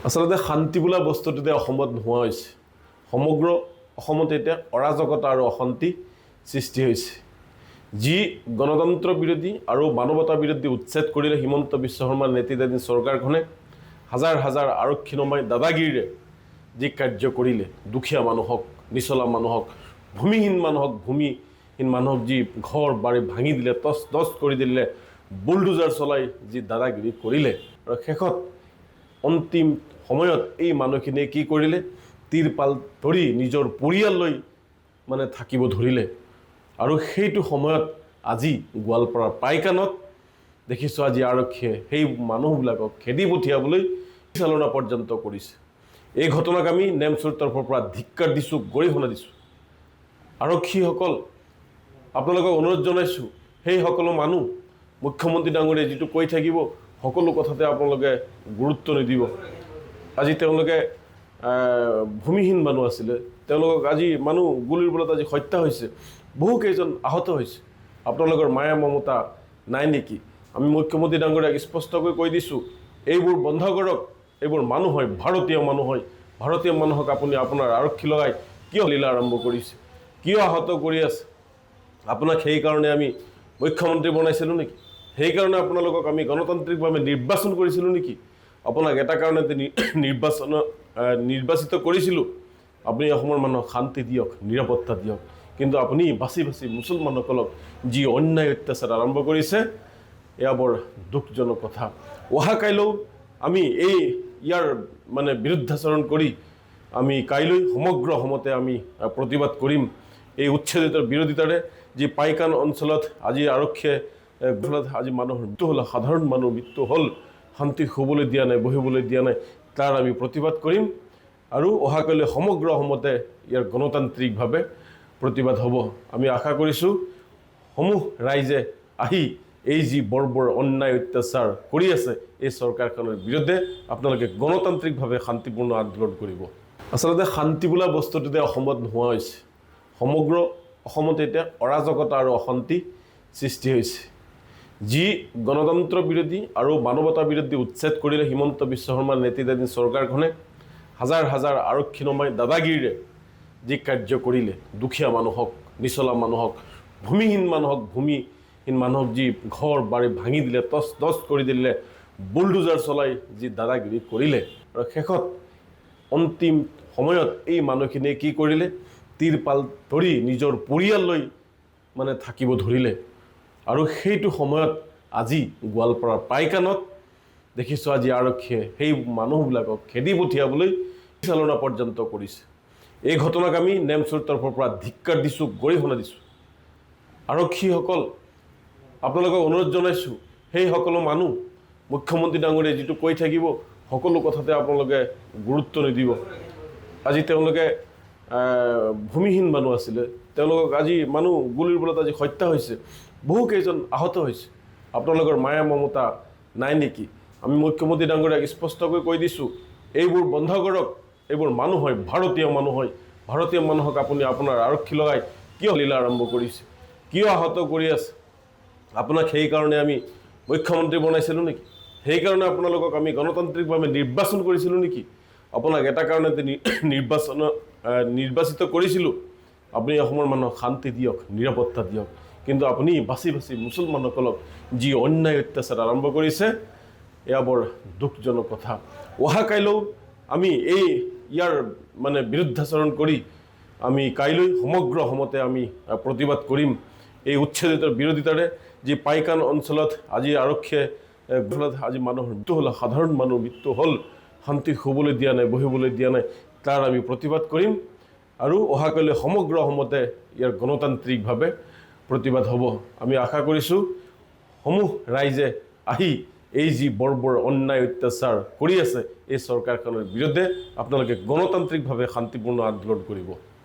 আচলতে শান্তি বোলা বস্তুটোতে অসমত নোহোৱা হৈছে। সমগ্ৰ অসমতে এতিয়া অৰাজকতা আৰু অশান্তি সৃষ্টি হৈছে। যি গণতন্ত্ৰ বিৰোধী আৰু মানৱতা বিৰোধী উচ্ছেদ কৰিলে হিমন্ত বিশ্ব শৰ্মাৰ নেতৃত্বাধীন চৰকাৰখনে হাজাৰ হাজাৰ আৰক্ষী নমাই দাদাগিৰিৰে যি কাৰ্য কৰিলে, দুখীয়া মানুহক, নিচলা মানুহক, ভূমিহীন মানুহক যি ঘৰ বাৰী ভাঙি দিলে, তছ তছ কৰি দিলে, বুলডোজাৰ চলাই যি দাদাগিৰি কৰিলে, আৰু শেষত অন্তিম সময়ত এই মানুহখিনিয়ে কি কৰিলে, তিৰপাল ধৰি নিজৰ পৰিয়াল লৈ থাকিব ধৰিলে। আৰু সেইটো সময়ত আজি গোৱালপাৰাৰ পাইকানত দেখিছোঁ আজি আৰক্ষীয়ে সেই মানুহবিলাকক খেদি পঠিয়াবলৈ চালনা পৰ্যন্ত কৰিছে। এই ঘটনাক আমি নেমচৰ তৰফৰ পৰা ধিক্কাৰ দিছোঁ, গৰিহণা দিছোঁ। আৰক্ষীসকল, আপোনালোকক অনুৰোধ জনাইছোঁ, সেই সকলো মানুহ মুখ্যমন্ত্ৰী ডাঙৰীয়াই যিটো কৈ থাকিব সকলো কথাতে আপোনালোকে গুৰুত্ব নিদিব। আজি তেওঁলোকে ভূমিহীন মানুহ আছিলে, তেওঁলোকক আজি মানুহ গুলিৰ বলত আজি হত্যা হৈছে, বহুকেইজন আহত হৈছে। আপোনালোকৰ মায়া মমতা নাই নেকি? আমি মুখ্যমন্ত্ৰী ডাঙৰীয়াক স্পষ্টকৈ কৈ দিছোঁ, এইবোৰ বন্ধ কৰক। এইবোৰ মানুহ হয়, ভাৰতীয় মানুহ হয়। ভাৰতীয় মানুহক আপুনি আপোনাৰ আৰক্ষী লগাই কিয় লীলা আৰম্ভ কৰিছে, কিয় আহত কৰি আছে? আপোনাক সেইকাৰণে আমি মুখ্যমন্ত্ৰী বনাইছিলোঁ নেকি? সেইকাৰণে আপোনালোকক আমি গণতান্ত্ৰিকভাৱে নিৰ্বাচন কৰিছিলোঁ নেকি? আপোনাক এটা কাৰণতে নিৰ্বাচিত কৰিছিলোঁ, আপুনি অসমৰ মানুহক শান্তি দিয়ক, নিৰাপত্তা দিয়ক। কিন্তু আপুনি বাছি বাছি মুছলমানসকলক যি অন্যায় অত্যাচাৰ আৰম্ভ কৰিছে, এয়া বৰ দুখজনক কথা। অহা কাইলৈও আমি ইয়াৰ বিৰুদ্ধাচৰণ কৰি আমি কাইলৈ সমগ্ৰ অসমতে আমি প্ৰতিবাদ কৰিম। এই উচ্ছেদিতৰ বিৰোধিতাৰে যি পাইকান অঞ্চলত আজি আৰক্ষীয়ে আজি মানুহৰ মৃত্যু হ'ল, সাধাৰণ মানুহৰ মৃত্যু হ'ল, শান্তি শুবলৈ দিয়া নাই, বহিবলৈ দিয়া নাই, তাৰ আমি প্ৰতিবাদ কৰিম। আৰু অহাকালি সমগ্ৰ অসমতে ইয়াৰ গণতান্ত্ৰিকভাৱে প্ৰতিবাদ হ'ব। আমি আশা কৰিছোঁ সমূহ ৰাইজে আহি এই যি বৰ অন্যায় অত্যাচাৰ কৰি আছে এই চৰকাৰখনৰ বিৰুদ্ধে আপোনালোকে গণতান্ত্ৰিকভাৱে শান্তিপূৰ্ণ আন্দোলন কৰিব। আচলতে শান্তি বোলা বস্তুটোতে অসমত নোহোৱা হৈছে। সমগ্ৰ অসমতে এতিয়া অৰাজকতা আৰু অশান্তি সৃষ্টি হৈছে। যি গণতন্ত্ৰ বিৰোধী আৰু মানৱতা বিৰোধী উচ্ছেদ কৰিলে হিমন্ত বিশ্ব শৰ্মাৰ নেতৃত্বাধীন চৰকাৰখনে হাজাৰ হাজাৰ আৰক্ষী নমাই দাদাগিৰিৰে যি কাৰ্য কৰিলে, দুখীয়া মানুহক, নিচলা মানুহক, ভূমিহীন মানুহক যি ঘৰ বাৰী ভাঙি দিলে, তছ তছ কৰি দিলে, বুলডোজাৰ চলাই যি দাদাগিৰি কৰিলে, আৰু শেষত অন্তিম সময়ত এই মানুহখিনিয়ে কি কৰিলে, তিৰপাল ধৰি নিজৰ পৰিয়াল লৈ থাকিব ধৰিলে। আৰু সেইটো সময়ত আজি গোৱালপাৰাৰ পাইকানত দেখিছোঁ আজি আৰক্ষীয়ে সেই মানুহবিলাকক খেদি পঠিয়াবলৈ চালনা পৰ্যন্ত কৰিছে। এই ঘটনাক আমি নেমচৰ তৰফৰ পৰা ধিক্কাৰ দিছোঁ, গৰিহণা দিছোঁ। আৰক্ষীসকল, আপোনালোকক অনুৰোধ জনাইছোঁ, সেই সকলো মানুহ মুখ্যমন্ত্ৰী ডাঙৰীয়াই যিটো কৈ থাকিব সকলো কথাতে আপোনালোকে গুৰুত্ব নিদিব। আজি তেওঁলোকে ভূমিহীন মানুহ আছিলে, তেওঁলোকক আজি মানুহ গুলিৰ বলত আজি হত্যা হৈছে, বহুকেইজন আহত হৈছে। আপোনালোকৰ মায়া মমতা নাই নেকি? আমি মুখ্যমন্ত্ৰী ডাঙৰীয়াক স্পষ্টকৈ কৈ দিছোঁ, এইবোৰ বন্ধ কৰক। এইবোৰ মানুহ হয়, ভাৰতীয় মানুহ হয়। ভাৰতীয় মানুহক আপুনি আপোনাৰ আৰক্ষী লগাই কিয় লীলা আৰম্ভ কৰিছে, কিয় আহত কৰি আছে? আপোনাক সেইকাৰণে আমি মুখ্যমন্ত্ৰী বনাইছিলোঁ নেকি? সেইকাৰণে আপোনালোকক আমি গণতান্ত্ৰিকভাৱে নিৰ্বাচন কৰিছিলোঁ নেকি? আপোনাক এটা কাৰণতে নিৰ্বাচিত কৰিছিলোঁ, আপুনি অসমৰ মানুহক শান্তি দিয়ক, নিৰাপত্তা দিয়ক। কিন্তু আপুনি বাছি বাছি মুছলমানসকলক যি অন্যায় অত্যাচাৰ আৰম্ভ কৰিছে, এয়া বৰ দুখজনক কথা। অহা কাইলৈও আমি ইয়াৰ বিৰুদ্ধাচৰণ কৰি আমি কাইলৈ সমগ্ৰ অসমতে আমি প্ৰতিবাদ কৰিম। এই উচ্ছেদিতৰ বিৰোধিতাৰে যি পাইকান অঞ্চলত আজি আৰক্ষীয়ে আজি মানুহৰ মৃত্যু হ'ল, সাধাৰণ মানুহৰ মৃত্যু হ'ল, শান্তি শুবলৈ দিয়া নাই, বহিবলৈ দিয়া নাই, তাৰ আমি প্ৰতিবাদ কৰিম। আৰু অহাকালি সমগ্ৰ অসমতে ইয়াৰ গণতান্ত্ৰিকভাৱে প্ৰতিবাদ হ'ব। আমি আশা কৰিছোঁ সমূহ ৰাইজে আহি এই যি বৰ অন্যায় অত্যাচাৰ কৰি আছে এই চৰকাৰখনৰ বিৰুদ্ধে আপোনালোকে গণতান্ত্ৰিকভাৱে শান্তিপূৰ্ণ আন্দোলন কৰিব।